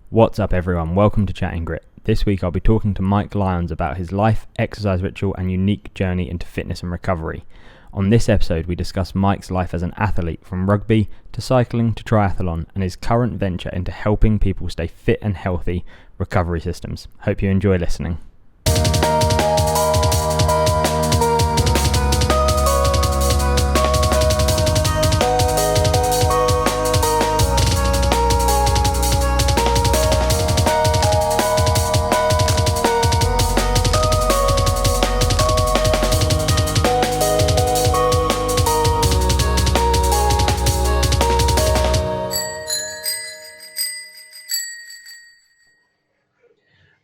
What's up everyone, welcome to Chatting Grit. This week I'll be talking to Mike Lyons about his life, exercise ritual and unique journey into fitness and recovery. On this episode we discuss Mike's life as an athlete from rugby to cycling to triathlon and his current venture into helping people stay fit and healthy recovery systems. Hope you enjoy listening.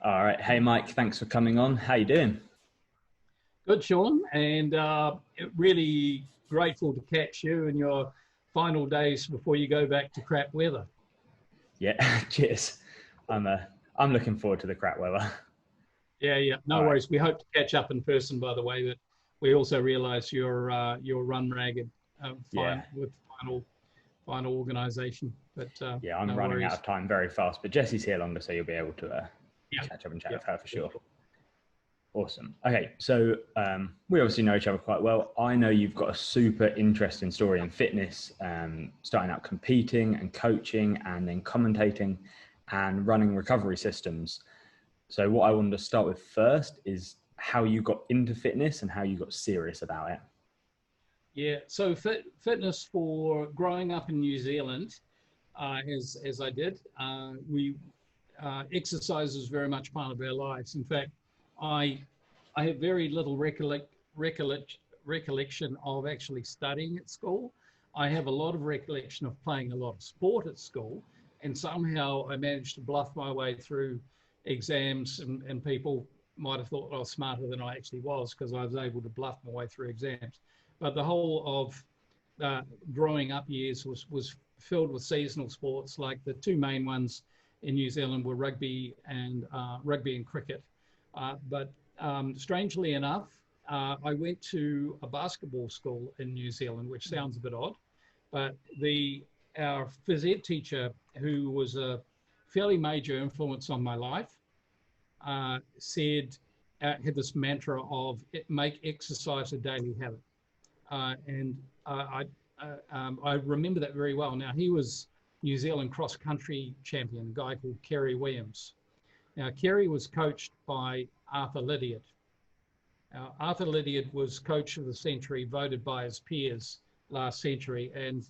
All right. Hey, Mike, thanks for coming on. How you doing? Good, Sean, and really grateful to catch you in your final days before you go back to crap weather. Yeah, cheers. I'm looking forward to the crap weather. Yeah, no All worries. right. We hope to catch up in person, by the way, but we also realise you're run ragged Yeah. with final organisation. But Yeah, I'm no running worries. out of time very fast, but Jessie's here longer, so you'll be able to Yeah, catch up and chat yeah, with her for sure. Awesome. Okay, so we obviously know each other quite well. I know you've got a super interesting story in fitness, starting out competing and coaching and then commentating and running recovery systems. So what I wanted to start with first is how you got into fitness and how you got serious about it. Yeah. So fitness for growing up in New Zealand, as I did, we exercise is very much part of our lives. In fact, I I have very little recollection of actually studying at school. I have a lot of recollection of playing a lot of sport at school, and somehow I managed to bluff my way through exams, and people might have thought I was smarter than I actually was because I was able to bluff my way through exams. But the whole of growing up years was filled with seasonal sports. Like the two main ones in New Zealand were rugby and cricket. But strangely enough, I went to a basketball school in New Zealand, which sounds a bit odd, but our phys ed teacher, who was a fairly major influence on my life, had this mantra of make exercise a daily habit. And I remember that very well. Now, he was New Zealand cross-country champion, a guy called Kerry Williams. Now, Kerry was coached by Arthur Lydiard. Now, Arthur Lydiard was coach of the century, voted by his peers last century, and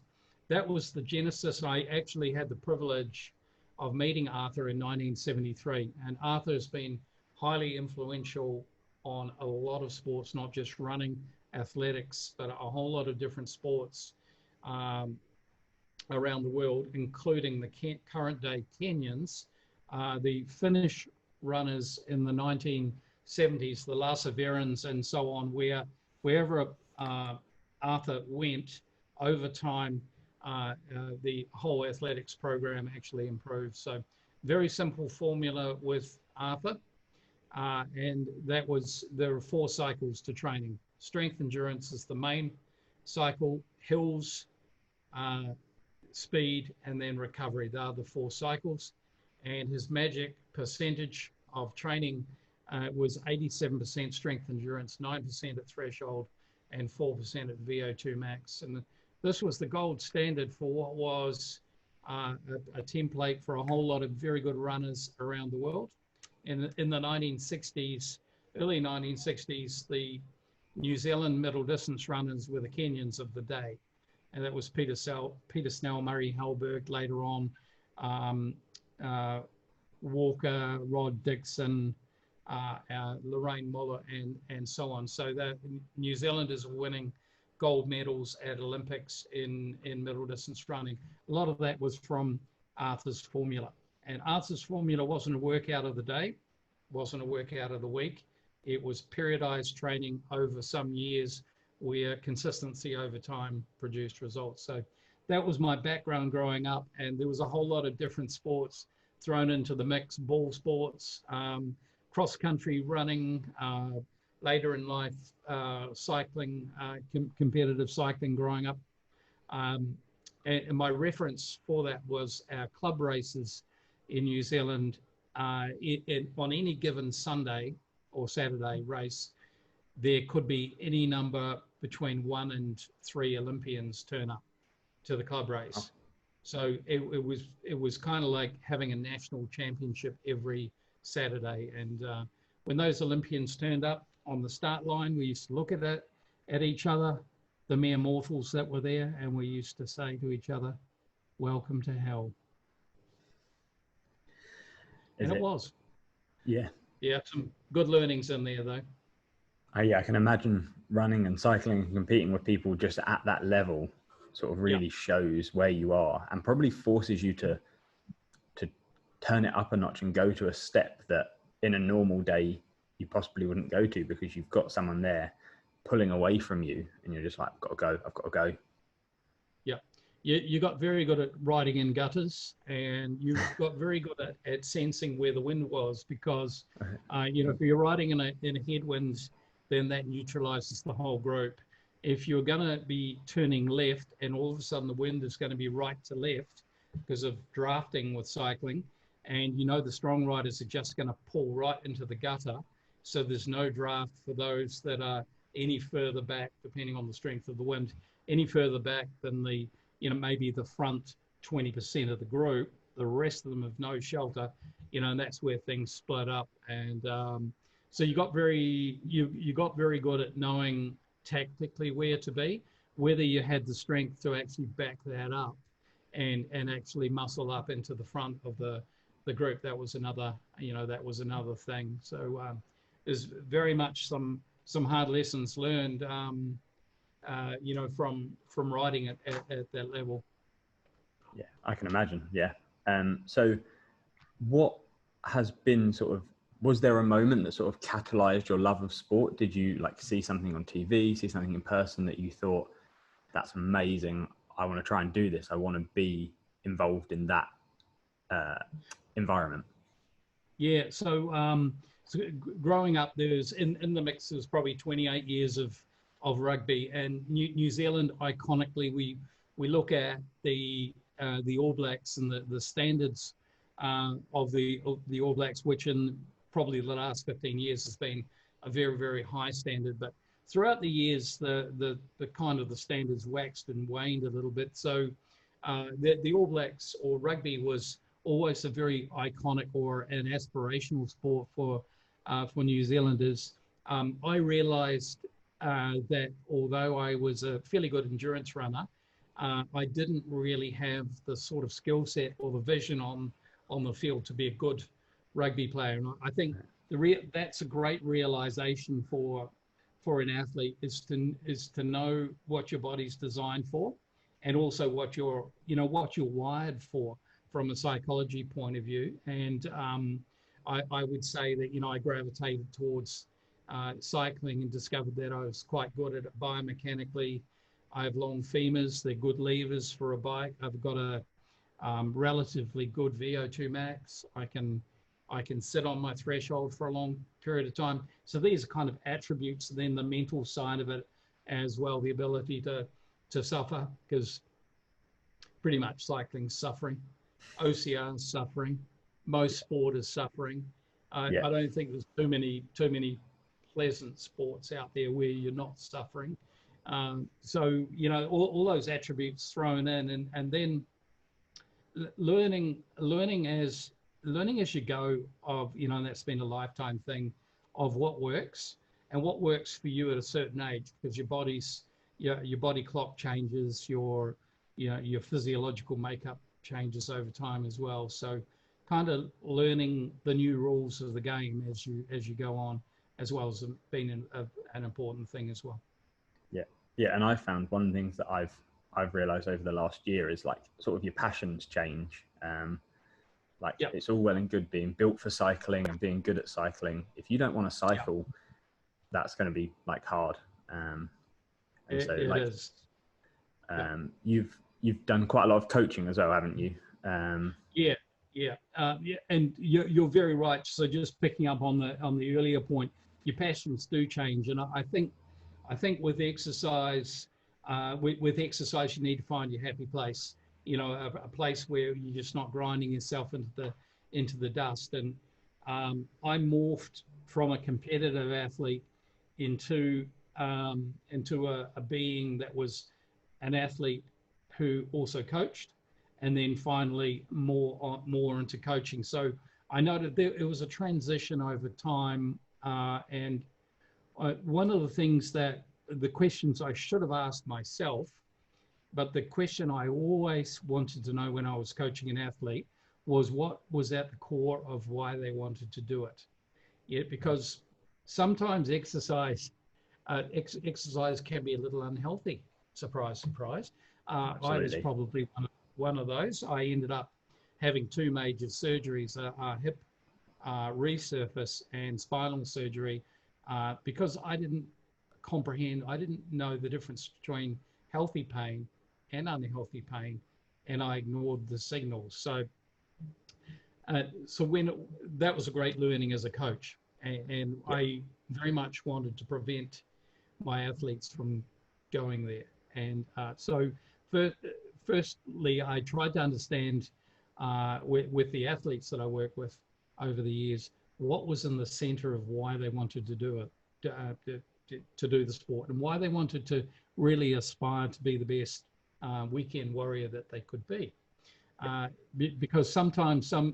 that was the genesis. I actually had the privilege of meeting Arthur in 1973, and Arthur has been highly influential on a lot of sports, not just running, athletics, but a whole lot of different sports around the world, including the current day Kenyans, the Finnish runners in the 1970s, the Lasaverans and so on, wherever Arthur went over time, the whole athletics program actually improved. So very simple formula with Arthur. And there were 4 cycles to training. Strength endurance is the main cycle, hills, speed, and then recovery. They are the 4 cycles. And his magic percentage of training was 87% strength endurance, 9% at threshold, and 4% at VO2 max. And this was the gold standard for what was a template for a whole lot of very good runners around the world. In the 1960s, early 1960s, the New Zealand middle distance runners were the Kenyans of the day. And that was Peter Snell, Murray Halberg, later on, Walker, Rod Dixon, Lorraine Muller, and so on. So that New Zealanders are winning gold medals at Olympics in middle distance running. A lot of that was from Arthur's formula. And Arthur's formula wasn't a workout of the day, wasn't a workout of the week. It was periodized training over some years where consistency over time produced results. So that was my background growing up, and there was a whole lot of different sports thrown into the mix: ball sports, cross-country running, later in life, cycling, competitive cycling growing up. And my reference for that was our club races in New Zealand, on any given Sunday or Saturday race, there could be any number between 1 and 3 Olympians turn up to the club race. So it was kind of like having a national championship every Saturday. And when those Olympians turned up on the start line, we used to look at each other, the mere mortals that were there, and we used to say to each other, "Welcome to hell." And it was. Yeah. Yeah, some good learnings in there, though. Yeah, I can imagine running and cycling and competing with people just at that level sort of really shows where you are, and probably forces you to turn it up a notch and go to a step that in a normal day you possibly wouldn't go to, because you've got someone there pulling away from you and you're just like, I've got to go. Yeah. You got very good at riding in gutters, and you got very good at sensing where the wind was, because, if you're riding in a headwind, then that neutralizes the whole group. If you're going to be turning left and all of a sudden the wind is going to be right to left because of drafting with cycling, and the strong riders are just going to pull right into the gutter, so there's no draft for those that are any further back, depending on the strength of the wind, any further back than the, maybe the front 20% of the group. The rest of them have no shelter, and that's where things split up. And so you got very good at knowing tactically where to be, whether you had the strength to actually back that up and actually muscle up into the front of the group. That was another thing. So there's very much some hard lessons learned, from riding at that level. Yeah, I can imagine. Yeah. So what has been was there a moment that sort of catalyzed your love of sport? Did you see something on TV, see something in person that you thought, that's amazing, I want to try and do this, I want to be involved in that environment? Yeah, so growing up, there's in the mix, there's probably 28 years of rugby, and New Zealand, iconically, we look at the All Blacks and the standards of the All Blacks, which in probably the last 15 years has been a very, very high standard. But throughout the years, the kind of the standards waxed and waned a little bit. So the All Blacks, or rugby, was always a very iconic or an aspirational sport for New Zealanders. I realized that although I was a fairly good endurance runner, I didn't really have the sort of skill set or the vision on the field to be a good rugby player. And I think that's a great realization for an athlete, is to know what your body's designed for, and also what you're wired for from a psychology point of view. And I would say that I gravitated towards cycling and discovered that I was quite good at it biomechanically. I have long femurs; they're good levers for a bike. I've got a relatively good VO2 max. I can sit on my threshold for a long period of time. So these are kind of attributes. Then the mental side of it as well, the ability to suffer, because pretty much cycling's suffering, OCR is suffering, most sport is suffering. I don't think there's too many pleasant sports out there where you're not suffering. So all those attributes thrown in, and then learning as you go, and that's been a lifetime thing, of what works and what works for you at a certain age, because your body clock changes, your physiological makeup changes over time as well. So kind of learning the new rules of the game as you go on, as well as being an important thing as well. Yeah, and I found one of the things that I've realized over the last year is sort of your passions change. It's all well and good being built for cycling and being good at cycling. If you don't want to cycle, that's going to be hard. It is. You've done quite a lot of coaching as well, haven't you? Yeah, and you're very right. So just picking up on the earlier point, your passions do change, and I think with exercise, you need to find your happy place. A place where you're just not grinding yourself into the dust. And I morphed from a competitive athlete into a being that was an athlete who also coached, and then finally more into coaching. So I noted it was a transition over time, and one of the things the questions I should have asked myself, but the question I always wanted to know when I was coaching an athlete was what was at the core of why they wanted to do it. Yeah, because sometimes exercise can be a little unhealthy. Surprise, surprise. I was probably one of those. I ended up having 2 major surgeries, a hip resurface and spinal surgery, because I didn't know the difference between healthy pain and unhealthy pain, and I ignored the signals. So that was a great learning as a coach, and I very much wanted to prevent my athletes from going there. And so firstly, I tried to understand with the athletes that I work with over the years, what was in the center of why they wanted to do it, to do the sport, and why they wanted to really aspire to be the best weekend warrior that they could be. Because sometimes some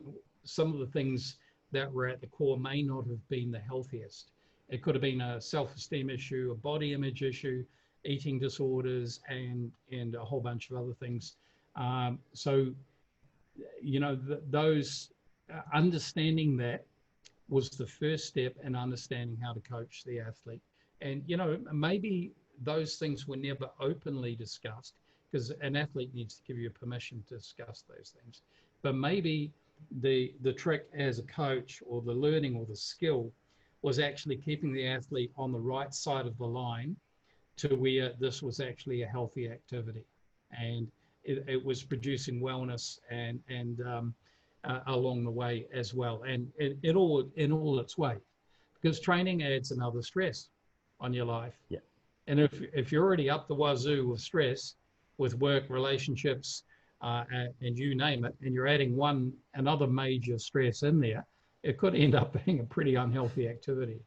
of the things that were at the core may not have been the healthiest. It could have been a self-esteem issue, a body image issue, eating disorders, and a whole bunch of other things. So, you know, those understanding that was the first step in understanding how to coach the athlete. And, you know, maybe those things were never openly discussed, because an athlete needs to give you permission to discuss those things. But maybe the trick as a coach, or the learning or the skill, was actually keeping the athlete on the right side of the line to where this was actually a healthy activity, and it was producing wellness and along the way as well, and in all its way, because training adds another stress on your life. Yeah. And if you're already up the wazoo with stress, with work, relationships, and you name it, and you're adding another major stress in there, it could end up being a pretty unhealthy activity.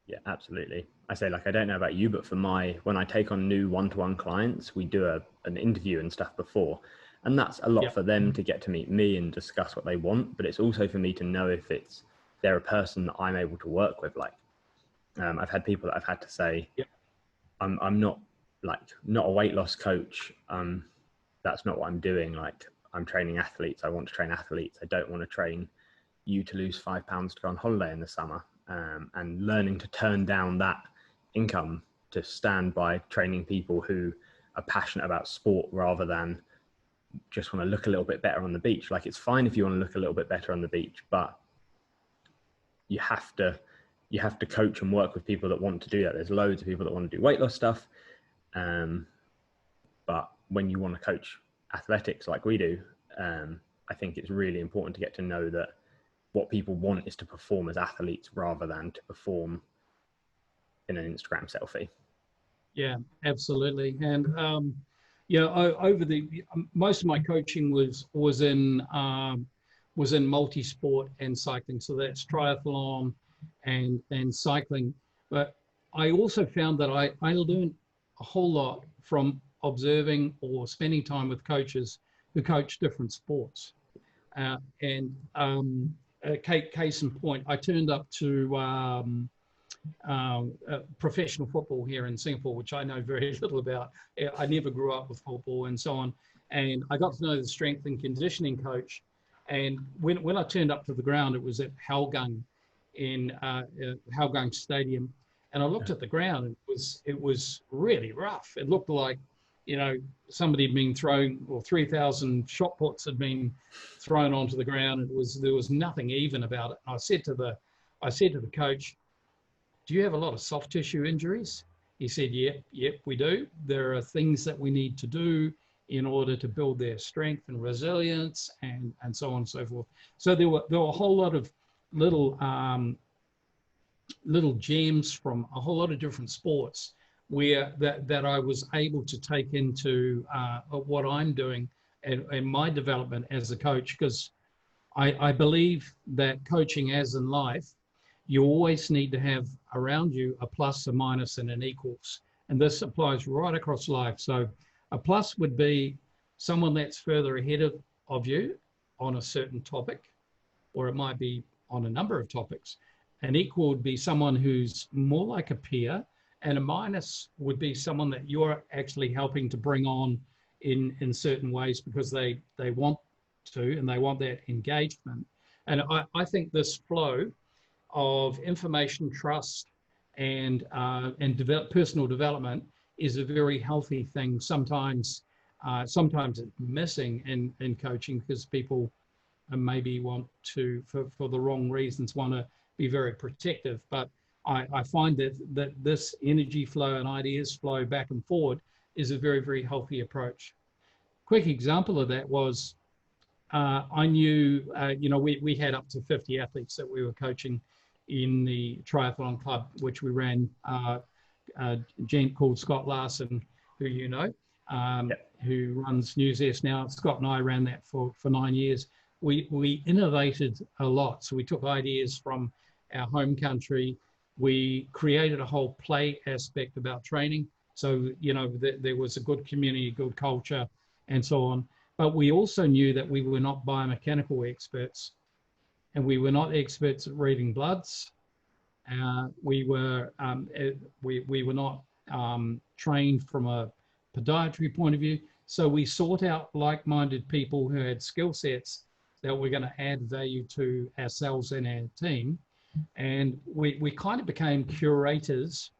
Yeah, absolutely. I say, like, I don't know about you, but when I take on new one-to-one clients, we do an interview and stuff before. And that's a lot for them to get to meet me and discuss what they want. But it's also for me to know if they're a person that I'm able to work with. Like, I've had people that I've had to say, I'm not a weight loss coach. That's not what I'm doing. Like, I'm training athletes. I want to train athletes. I don't want to train you to lose 5 pounds to go on holiday in the summer. And learning to turn down that income to stand by training people who are passionate about sport rather than just want to look a little bit better on the beach. Like, it's fine if you want to look a little bit better on the beach, but you have to coach and work with people that want to do that. There's loads of people that want to do weight loss stuff. But when you want to coach athletics like we do, I think it's really important to get to know that what people want is to perform as athletes rather than to perform in an Instagram selfie. Yeah, absolutely. And most of my coaching was in multi-sport and cycling. So that's triathlon and cycling. But I also found that I learned a whole lot from observing or spending time with coaches who coach different sports. Case in point, I turned up to professional football here in Singapore, which I know very little about. I never grew up with football and so on. And I got to know the strength and conditioning coach. And when I turned up to the ground, it was at Hougang in Hougang Stadium. And I looked at the ground, and it was really rough. It looked like, you know, somebody had been thrown, or 3,000 shot puts had been thrown onto the ground. There was nothing even about it. And I said to the coach, "Do you have a lot of soft tissue injuries?" He said, "Yep, we do. There are things that we need to do in order to build their strength and resilience, and so on and so forth." So there were a whole lot of little gems from a whole lot of different sports where that I was able to take into what I'm doing and my development as a coach, because I believe that coaching, as in life, you always need to have around you a plus, a minus, and an equals. And this applies right across life. So a plus would be someone that's further ahead of you on a certain topic, or it might be on a number of topics. An equal would be someone who's more like a peer, and a minus would be someone that you're actually helping to bring on in certain ways because they want to and they want that engagement. And I think this flow of information, trust, and personal development is a very healthy thing. Sometimes it's missing in coaching because people maybe want to, for the wrong reasons, want to be very protective. But I find that this energy flow and ideas flow back and forward is a very, very healthy approach. Quick example of that was I knew, we had up to 50 athletes that we were coaching in the triathlon club, which we ran. A gent called Scott Larson, who you know, who runs Newsest now. Scott and I ran that for 9 years. We innovated a lot. So we took ideas from our home country. We created a whole play aspect about training. So, there was a good community, good culture, and so on. But we also knew that we were not biomechanical experts, and we were not experts at reading bloods. We were not trained from a podiatry point of view. So we sought out like-minded people who had skill sets that were going to add value to ourselves and our team. And we kind of became curators,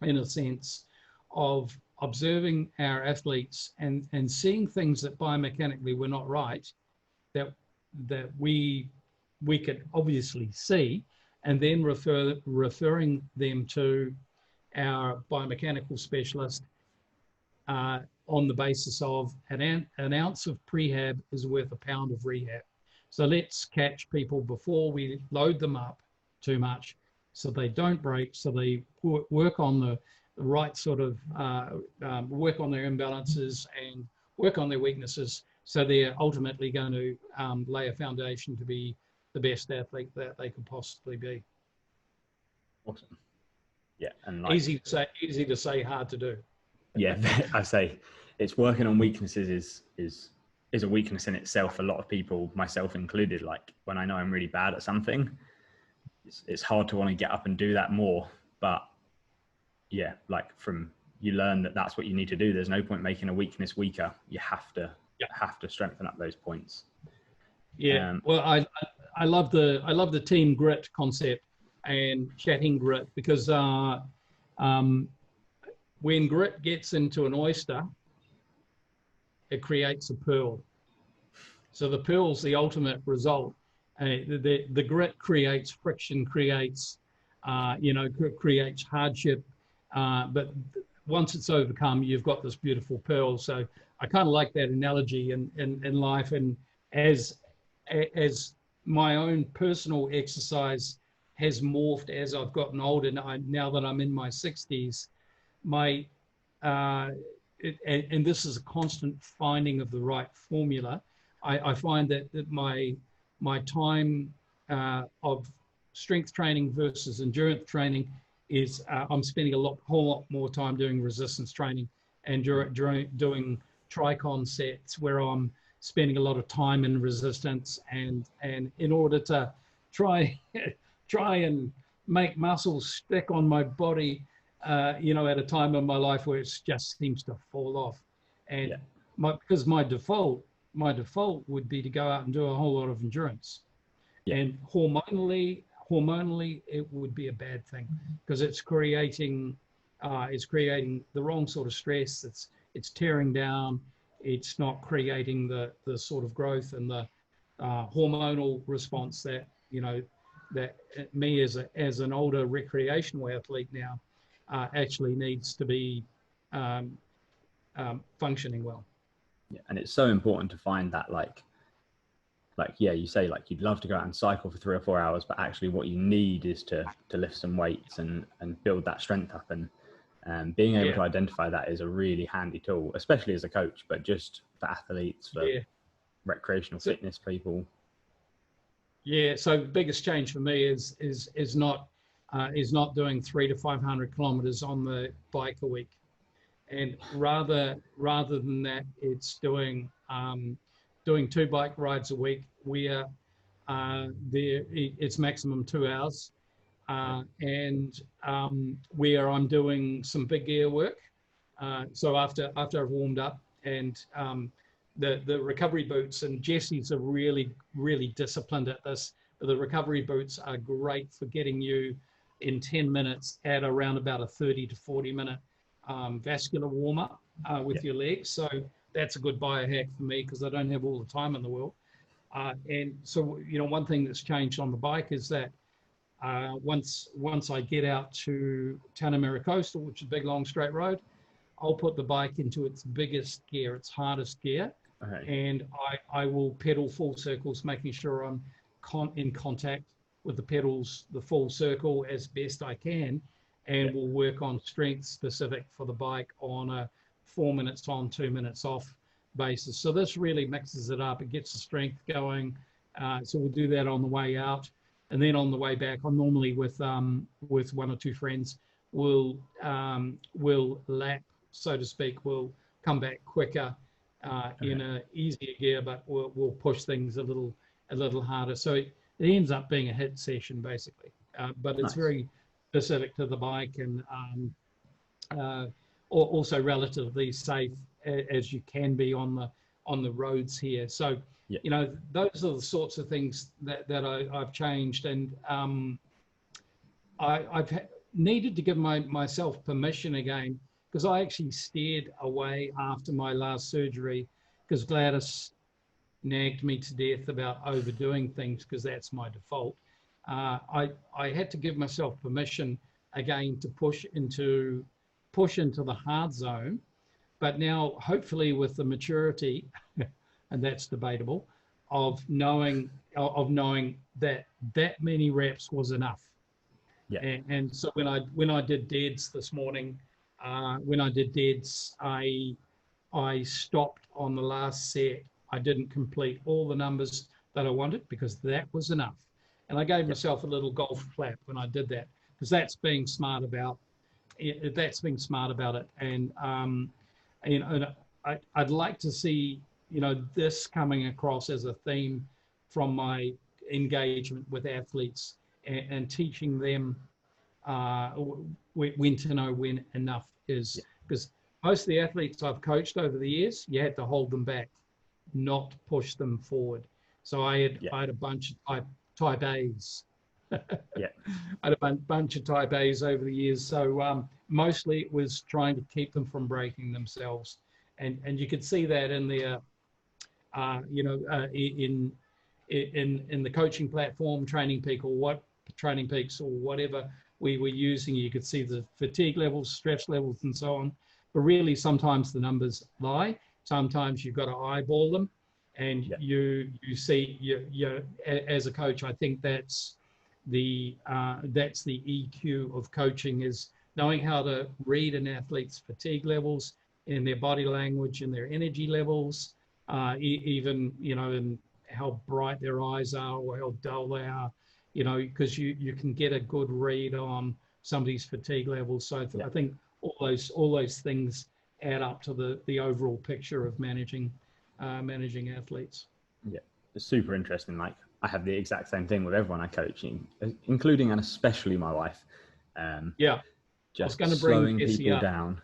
in a sense, of observing our athletes and seeing things that biomechanically were not right, that we could obviously see, and then referring them to our biomechanical specialist on the basis of an ounce of prehab is worth a pound of rehab. So let's catch people before we load them up too much so they don't break, so they work on the right sort of, work on their imbalances and work on their weaknesses, so they're ultimately going to lay a foundation to be the best athlete that they could possibly be. Awesome. Yeah, and easy to say, hard to do. Yeah, I say it's working on weaknesses is a weakness in itself. A lot of people, myself included, like when I know I'm really bad at something, it's hard to want to get up and do that more. But yeah, like you learn that that's what you need to do. There's no point making a weakness weaker. You have to strengthen up those points. Yeah. Well, I love the team grit concept and chatting grit, because when grit gets into an oyster, it creates a pearl. So the pearl's the ultimate result. The grit creates friction, creates hardship, but once it's overcome, you've got this beautiful pearl. So I kind of like that analogy in life, and as my own personal exercise has morphed as I've gotten older. Now that I'm in my 60s, and this is a constant finding of the right formula. I find that my time of strength training versus endurance training is I'm spending a whole lot more time doing resistance training and doing tricon sets where I'm spending a lot of time in resistance, and in order to try and make muscles stick on my body, at a time in my life where it just seems to fall off. And because my default would be to go out and do a whole lot of endurance. Yeah. And hormonally, it would be a bad thing, because it's creating the wrong sort of stress. It's tearing down. It's not creating the sort of growth and the hormonal response that that me as an older recreational athlete now actually needs to be functioning well. Yeah, and it's so important to find that you say you'd love to go out and cycle for 3 or 4 hours, but actually what you need is to lift some weights and build that strength up, and being able to identify that is a really handy tool, especially as a coach, but just for athletes, for recreational fitness people. Yeah, so the biggest change for me is not doing 300 to 500 kilometers on the bike a week, and rather than that, it's doing 2 bike rides a week. Where it's maximum 2 hours, and where I'm doing some big gear work. So after I've warmed up, and the recovery boots, and Jesse's are really disciplined at this, but the recovery boots are great for getting you in 10 minutes at around about a 30 to 40 minute vascular warm up with your legs. So that's a good biohack for me because I don't have all the time in the world. And so, one thing that's changed on the bike is that once I get out to Tanamera Coastal, which is a big, long, straight road, I'll put the bike into its biggest gear, its hardest gear, and I will pedal full circles, making sure I'm in contact with the pedals, the full circle as best I can, and we'll work on strength specific for the bike on a 4 minutes on, 2 minutes off basis. So this really mixes it up. It gets the strength going. So we'll do that on the way out. And then on the way back, I'm normally with 1 or 2 friends, we'll lap, so to speak. We'll come back quicker in a easier gear, but we'll push things a little harder. So it ends up being a hit session basically. But it's very specific to the bike, and also relatively safe as you can be on the roads here. So those are the sorts of things that I've changed, and I've needed to give myself permission again, because I actually steered away after my last surgery because Gladys nagged me to death about overdoing things, because that's my default. I had to give myself permission again to push into the hard zone, but now hopefully with the maturity, and that's debatable, of knowing that many reps was enough. And so when I did deads this morning, I stopped on the last set. I didn't complete all the numbers that I wanted because that was enough. And I gave myself a little golf clap when I did that, because that's being smart about it. And I'd like to see this coming across as a theme from my engagement with athletes, and teaching them when to know when enough is. Because most of the athletes I've coached over the years, you had to hold them back, not push them forward. So I had a bunch of type A's. I had a bunch of type A's over the years. So mostly it was trying to keep them from breaking themselves. And you could see that in the, in the coaching platform, Training Peak or whatever we were using. You could see the fatigue levels, stress levels, and so on. But really, sometimes the numbers lie. Sometimes you've got to eyeball them, and you see. As a coach, I think that's the EQ of coaching, is knowing how to read an athlete's fatigue levels, in their body language, and their energy levels, even in how bright their eyes are or how dull they are. Because you can get a good read on somebody's fatigue levels. So I think all those things add up to the overall picture of managing athletes. Yeah, it's super interesting. Like, I have the exact same thing with everyone I coach, including and especially my wife. Just slowing people down.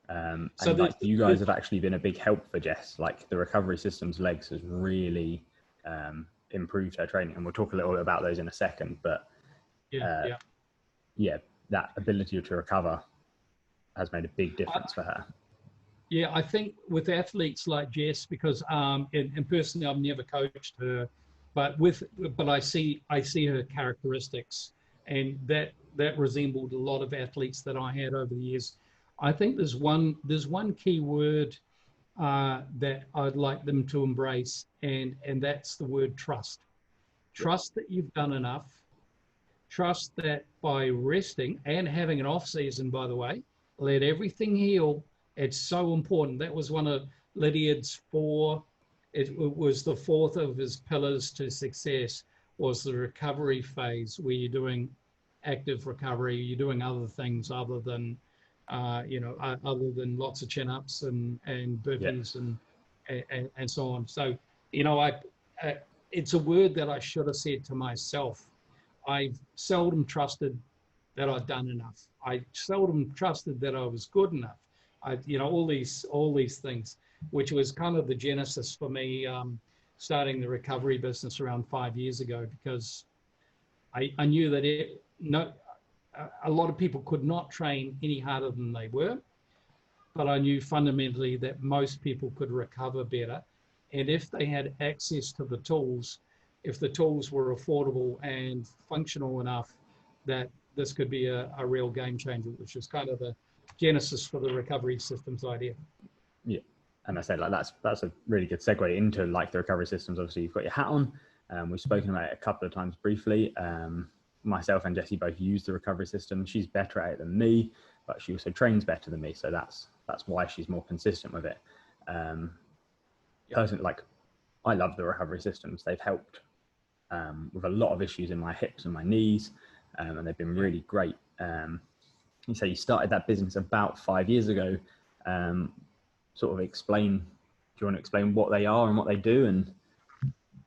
And so like you guys have actually been a big help for Jess. Like, the recovery systems legs has really improved her training, and we'll talk a little bit about those in a second. But that ability to recover has made a big difference for her. Yeah, I think with athletes like Jess, because and personally I've never coached her, but I see her characteristics, and that resembled a lot of athletes that I had over the years. I think there's one key word that I'd like them to embrace, and that's the word trust. Trust that you've done enough. Trust that by resting and having an off season, by the way, let everything heal. It's so important. That was one of Lydiard's 4 it was the fourth of his pillars to success was the recovery phase, where you're doing active recovery, you're doing other things other than, other than lots of chin-ups and burpees and so on. So, it's a word that I should have said to myself. I've seldom trusted that I'd done enough. I seldom trusted that I was good enough. All these things, which was kind of the genesis for me starting the recovery business around 5 years ago, because I knew that a lot of people could not train any harder than they were, but I knew fundamentally that most people could recover better. And if they had access to the tools, if the tools were affordable and functional enough, that this could be a real game changer, which is kind of the genesis for the recovery systems idea. Yeah. And I said, like, that's a really good segue into like the recovery systems. Obviously, you've got your hat on. We've spoken about it a couple of times briefly. Myself and Jessie both use the recovery system. She's better at it than me, but she also trains better than me. So that's why she's more consistent with it. Personally, like, I love the recovery systems. They've helped with a lot of issues in my hips and my knees, and they've been really great. You say you started that business about 5 years ago. Sort of explain, do you want to explain what they are and what they do? And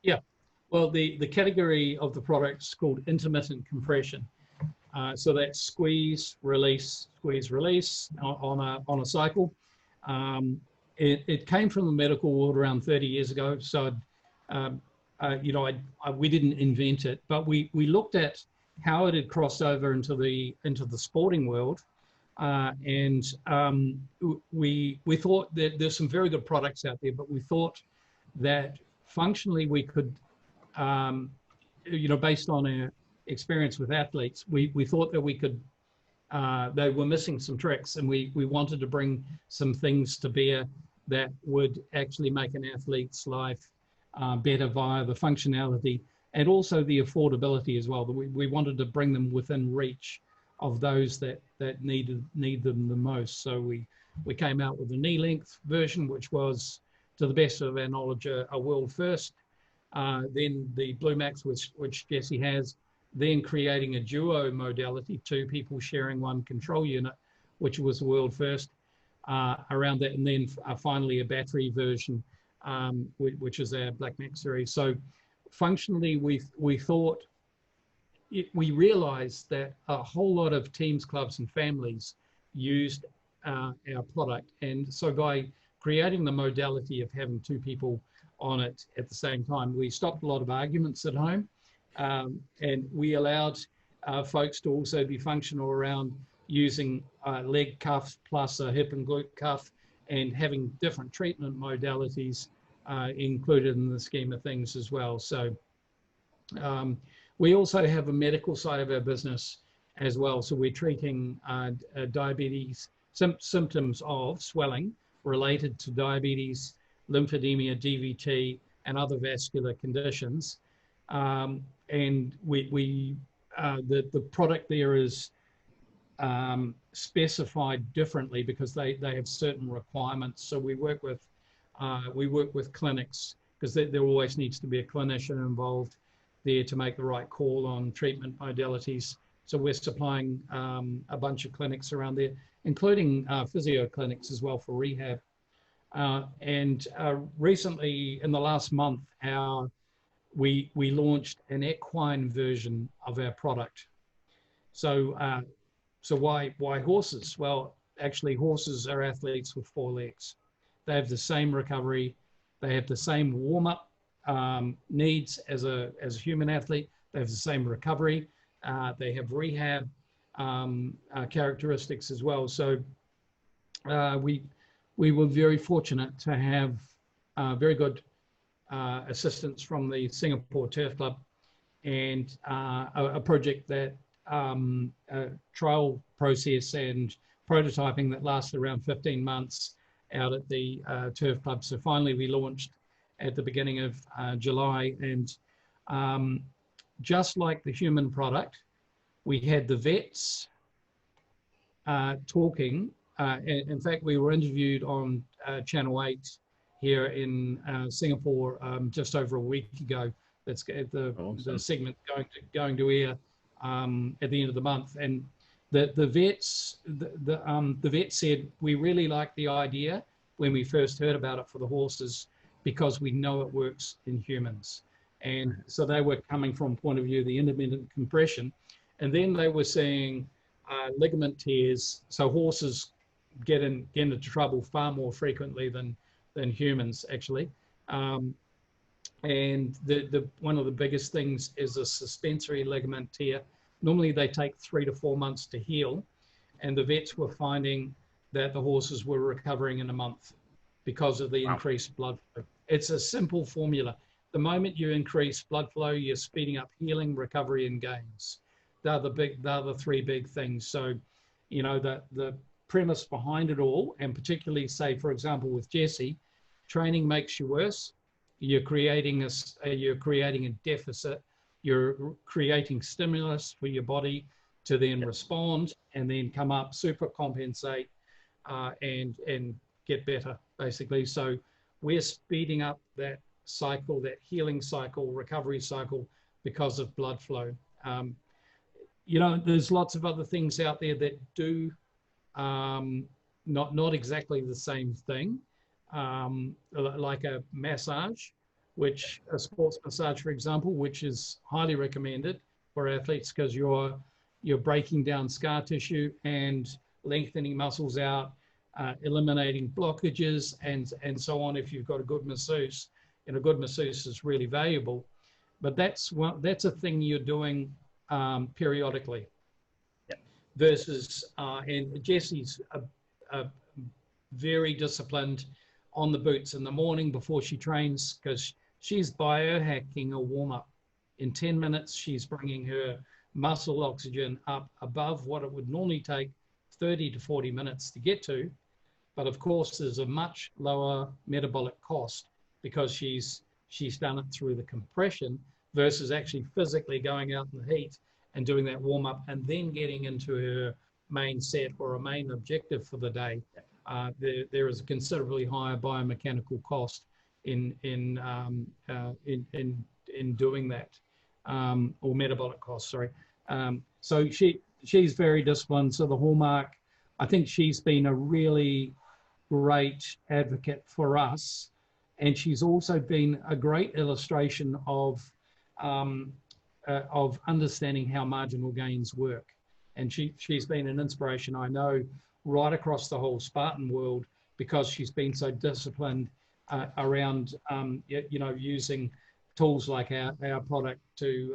yeah, well, the category of the product is called intermittent compression. So that's squeeze, release on a cycle. It came from the medical world around 30 years ago. So, we didn't invent it, but we looked at how it had crossed over into the sporting world. And we thought that there's some very good products out there, but we thought that functionally we could, based on our experience with athletes, we thought that we could, they were missing some tricks, and we wanted to bring some things to bear that would actually make an athlete's life better via the functionality and also the affordability as well. We wanted to bring them within reach of those that need them the most. So we came out with a knee length version, which was, to the best of our knowledge, a world first. Then the Blue Max, which Jessie has, then creating a duo modality, 2 people sharing one control unit, which was the world first around that. And then finally a battery version, which is our Black Max series. So functionally, we thought, we realized that a whole lot of teams, clubs, and families used our product. And so by creating the modality of having 2 people on it at the same time, we stopped a lot of arguments at home. And we allowed folks to also be functional around using leg cuff plus a hip and glute cuff, and having different treatment modalities included in the scheme of things as well. So we also have a medical side of our business as well. So we're treating diabetes, symptoms of swelling related to diabetes, lymphedema, DVT, and other vascular conditions. And the product there is specified differently because they have certain requirements. So we work with clinics, because there always needs to be a clinician involved there to make the right call on treatment modalities. So we're supplying a bunch of clinics around there, including physio clinics as well for rehab. And recently, in the last month, we launched an equine version of our product. So why horses? Well, actually, horses are athletes with 4 legs. They have the same recovery. They have the same warm-up needs as a human athlete. They have the same recovery. They have rehab characteristics as well. So we were very fortunate to have very good assistance from the Singapore Turf Club, and a project that a trial process and prototyping that lasted around 15 months out at the Turf Club. So finally we launched at the beginning of July, and just like the human product, we had the vets talking. In fact, we were interviewed on Channel 8 here in Singapore just over a week ago. That's the Awesome. segment going to air at the end of the month. And the vet said, we really like the idea when we first heard about it for the horses, because we know it works in humans. And so they were coming from point of view of the intermittent compression. And then they were saying ligament tears. So horses get into trouble far more frequently than humans, actually. And one of the biggest things is a suspensory ligament tear. Normally they take 3 to 4 months to heal. And the vets were finding that the horses were recovering in a month because of the increased blood flow. It's a simple formula. The moment you increase blood flow, you're speeding up healing, recovery, and gains. They're the 3 big things. So, you know, the premise behind it all, and particularly, say, for example, with Jessie, training makes you worse. You're creating a deficit. You're creating stimulus for your body to then respond and then come up, super compensate, and get better, basically. So we're speeding up that cycle, that healing cycle, recovery cycle, because of blood flow. You know, there's lots of other things out there that do not exactly the same thing, like a massage, which a sports massage, for example, which is highly recommended for athletes, because you're breaking down scar tissue and lengthening muscles out, eliminating blockages, and so on. If you've got a good masseuse, and a good masseuse is really valuable, but that's a thing you're doing periodically. Yep. Versus, and Jessie's a very disciplined on the boots in the morning before she trains, because she's biohacking a warm-up. In 10 minutes, she's bringing her muscle oxygen up above what it would normally take 30 to 40 minutes to get to. But of course, there's a much lower metabolic cost because she's done it through the compression versus actually physically going out in the heat and doing that warm-up and then getting into her main set or a main objective for the day. There is a considerably higher biomechanical cost in doing that, or metabolic cost, sorry. So she's very disciplined. So the hallmark, I think she's been a really great advocate for us, and she's also been a great illustration of understanding how marginal gains work. And she's been an inspiration, I know, right across the whole Spartan world, because she's been so disciplined around you know, using tools like our product to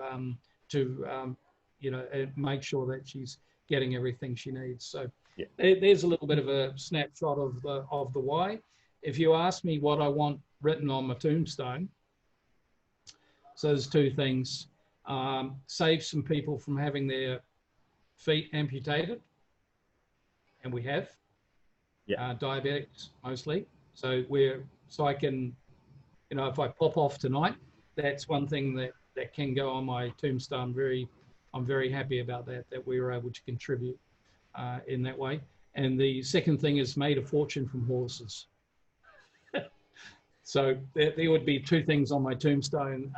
you know, make sure that she's getting everything she needs. So yeah, there's a little bit of a snapshot of the why. If you ask me what I want written on my tombstone, so there's 2 things: save some people from having their feet amputated, and we have, diabetics mostly. So I can, you know, if I pop off tonight, that's one thing that can go on my tombstone. I'm very happy about that we were able to contribute in that way. And the second thing is made a fortune from horses. So there would be 2 things on my tombstone,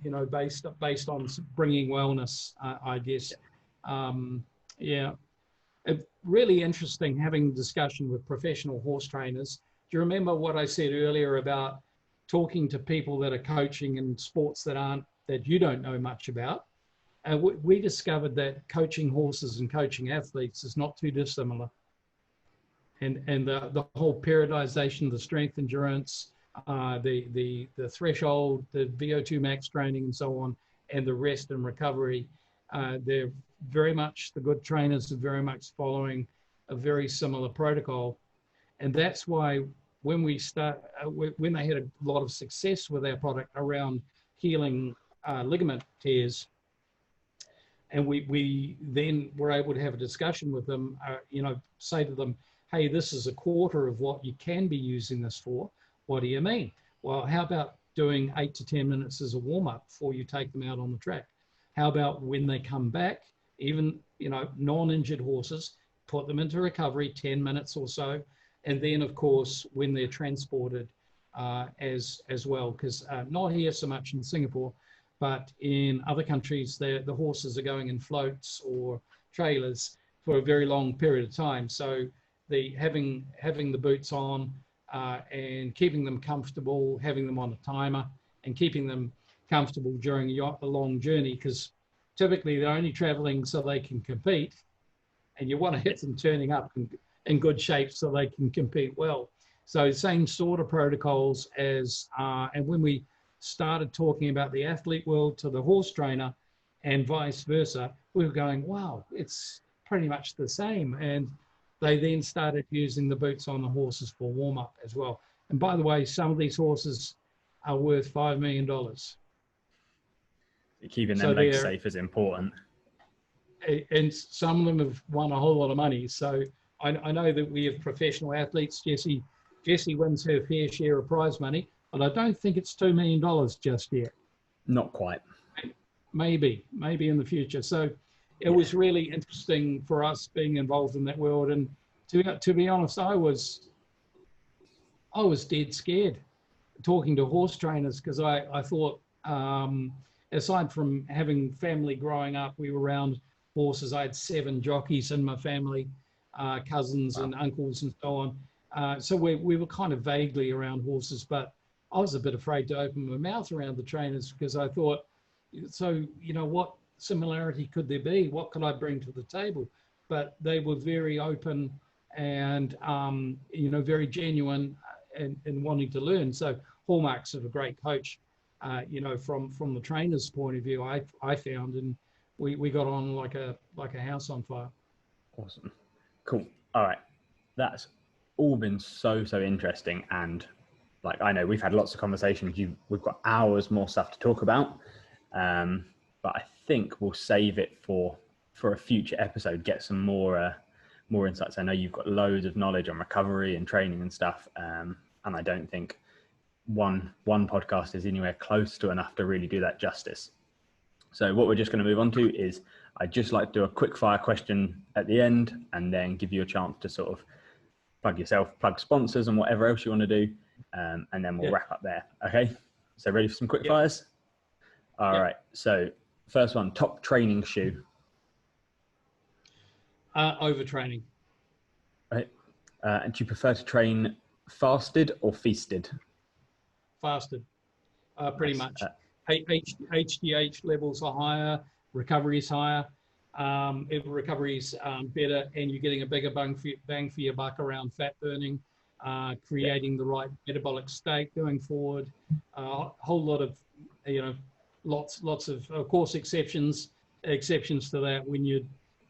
you know, based on bringing wellness, I guess. Yeah. It's really interesting having a discussion with professional horse trainers. Do you remember what I said earlier about talking to people that are coaching in sports that you don't know much about? We discovered that coaching horses and coaching athletes is not too dissimilar. And the whole periodization, the strength endurance, the threshold, the VO2 max training and so on, and the rest and recovery, they're very much, the good trainers are very much following a very similar protocol. And that's why when when they had a lot of success with our product around healing ligament tears, and we then were able to have a discussion with them, you know, say to them, hey, this is a quarter of what you can be using this for. What do you mean? Well, how about doing 8 to 10 minutes as a warm-up before you take them out on the track? How about when they come back, even, you know, non-injured horses, put them into recovery 10 minutes or so, And then, of course, when they're transported as well, because not here so much in Singapore, but in other countries, the horses are going in floats or trailers for a very long period of time. So having the boots on and keeping them comfortable, having them on a timer, and keeping them comfortable during a long journey, because typically they're only traveling so they can compete, and you want to hit them turning up in good shape so they can compete well. So same sort of protocols as, and when we started talking about the athlete world to the horse trainer and vice versa, we were going, wow, it's pretty much the same. And they then started using the boots on the horses for warm up as well. And by the way, some of these horses are worth $5 million. Keeping them legs safe is important. And some of them have won a whole lot of money. So I know that we have professional athletes. Jessie wins her fair share of prize money, but I don't think it's $2 million just yet. Not quite. Maybe in the future. So it was really interesting for us being involved in that world. And to be honest, I was dead scared talking to horse trainers, because I thought, aside from having family growing up, we were around horses. I had 7 jockeys in my family, cousins and uncles and so on. So we were kind of vaguely around horses, but I was a bit afraid to open my mouth around the trainers, because I thought, so, what similarity could there be? What could I bring to the table? But they were very open and, very genuine and wanting to learn. So hallmarks of a great coach, from the trainer's point of view, I found, and we got on like a house on fire. Awesome. Cool. All right. That's all been so interesting. And like, I know we've had lots of conversations. We've got hours more stuff to talk about. But I think we'll save it for a future episode, get some more insights. I know you've got loads of knowledge on recovery and training and stuff. And I don't think one podcast is anywhere close to enough to really do that justice. So what we're just going to move on to is, I'd just like to do a quick fire question at the end, and then give you a chance to sort of plug yourself, plug sponsors and whatever else you want to do. And then we'll wrap up there. Okay. So ready for some quick fires? All right. So first one, top training shoe. Overtraining. Right. And do you prefer to train fasted or feasted? Fasted, pretty much. HGH levels are higher, recovery is higher. If recovery is better, and you're getting a bigger bang for your buck around fat burning, creating the right metabolic state going forward. A whole lot of, lots of course, exceptions to that when you're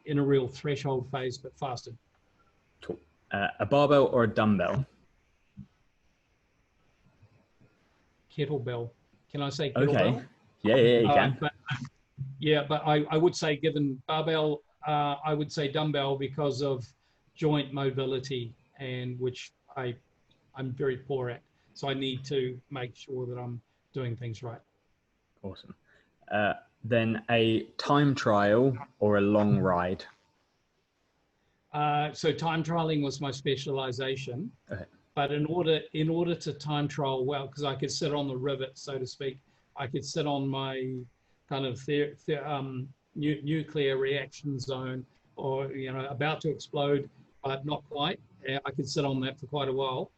in a real threshold phase, but fasted. Cool. A barbell or a dumbbell? Kettlebell. Can I say kettlebell? Okay. Yeah, you can. But I would say, given barbell, I would say dumbbell, because of joint mobility, and which I'm very poor at. So I need to make sure that I'm doing things right. Awesome. Then a time trial or a long ride? So time trialing was my specialization. Okay. But in order to time trial well, because I could sit on the rivet, so to speak, I could sit on my kind of nuclear reaction zone, or about to explode, but not quite. I could sit on that for quite a while.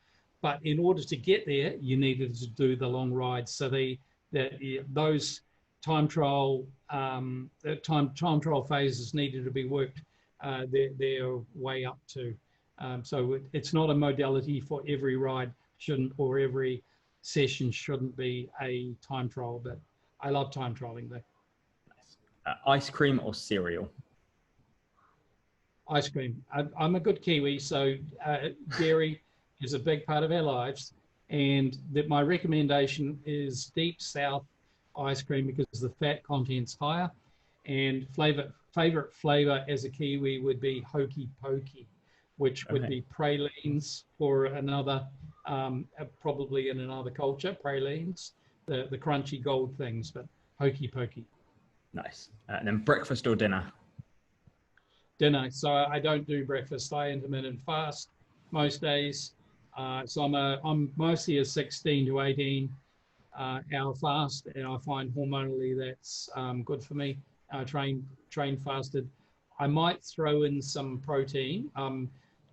But in order to get there, you needed to do the long rides. So those time trial phases needed to be worked their way up to. So it's not a modality for every ride, or every session shouldn't be a time trial, but I love time trialing though. Nice. Ice cream or cereal? Ice cream. I'm a good Kiwi, so dairy is a big part of our lives, and my recommendation is Deep South ice cream, because the fat content's higher, and favorite flavor as a Kiwi would be Hokey Pokey, which would be pralines for another, probably in another culture, pralines, the crunchy gold things, but Hokey Pokey. Nice. And then breakfast or dinner? Dinner. So I don't do breakfast. I intermittent fast. most days. So I'm mostly a 16 to 18 hour fast, and I find hormonally that's good for me. Train fasted. I might throw in some protein.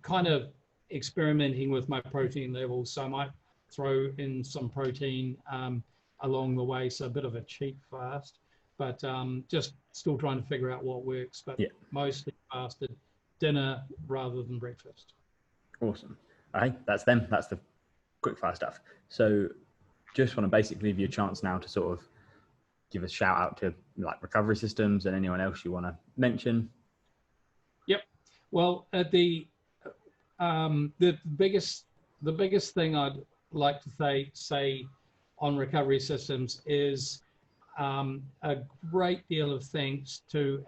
Kind of experimenting with my protein levels, so I might throw in some protein along the way. So a bit of a cheat fast, but just still trying to figure out what works. But mostly fasted, dinner rather than breakfast. Awesome. Okay, that's them. That's the quick fire stuff. So just want to basically give you a chance now to sort of give a shout out to like recovery systems and anyone else you want to mention. Yep. Well, the biggest thing I'd like to say on recovery systems is a great deal of thanks to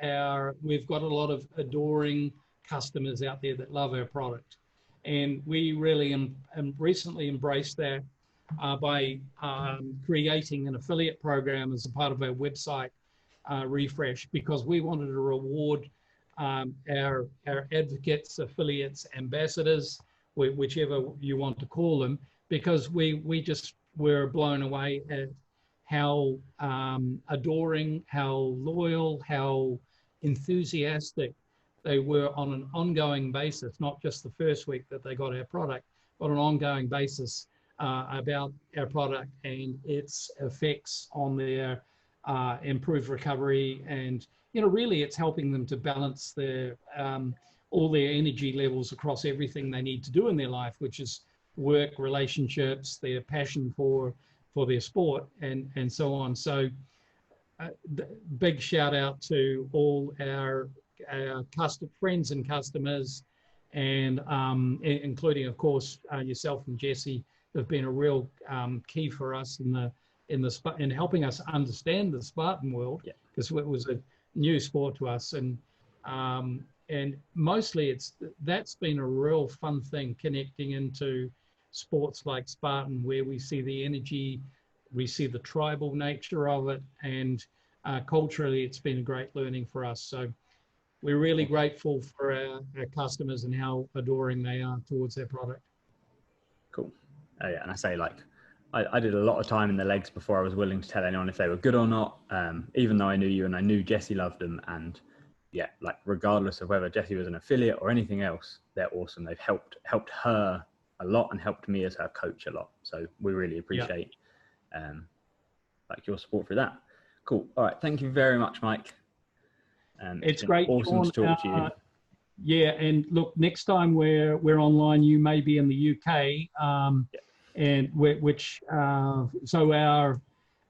we've got a lot of adoring customers out there that love our product. And we really recently embraced that by creating an affiliate program as a part of our website refresh, because we wanted to reward our advocates, affiliates, ambassadors, whichever you want to call them, because we just were blown away at how adoring, how loyal, how enthusiastic they were on an ongoing basis, not just the first week that they got our product, but on an ongoing basis about our product and its effects on their improved recovery. And, really it's helping them to balance their all their energy levels across everything they need to do in their life, which is work, relationships, their passion for their sport, and so on. So big shout out to all our friends and customers, and including, of course, yourself and Jesse have been a real key for us in helping us understand the Spartan world, because it was a new sport to us, and mostly that's been a real fun thing, connecting into sports like Spartan, where we see the energy, we see the tribal nature of it, and culturally it's been a great learning for us. So we're really grateful for our customers and how adoring they are towards their product. Cool. Oh, yeah, and I say, like, I did a lot of time in the legs before I was willing to tell anyone if they were good or not, even though I knew you and I knew Jesse loved them. And yeah, like regardless of whether Jesse was an affiliate or anything else, they're awesome. They've helped her a lot and helped me as her coach a lot. So we really appreciate like your support for that. Cool. All right. Thank you very much, Mike. It's great. Awesome to talk to you. Yeah, and look, next time we're online, you may be in the UK, and so our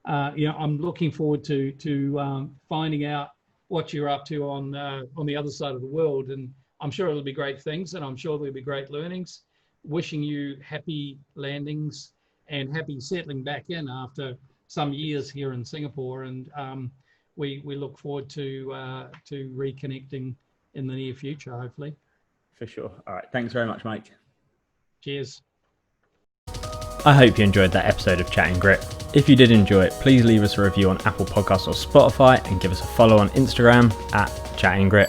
I'm looking forward to finding out what you're up to on the other side of the world, and I'm sure it'll be great things, and I'm sure there'll be great learnings. Wishing you happy landings and happy settling back in after some years here in Singapore, and we look forward to reconnecting in the near future, hopefully. For sure. All right. Thanks very much, Mike. Cheers. I hope you enjoyed that episode of Chat and Grit. If you did enjoy it, please leave us a review on Apple Podcasts or Spotify, and give us a follow on Instagram @Chat and Grit.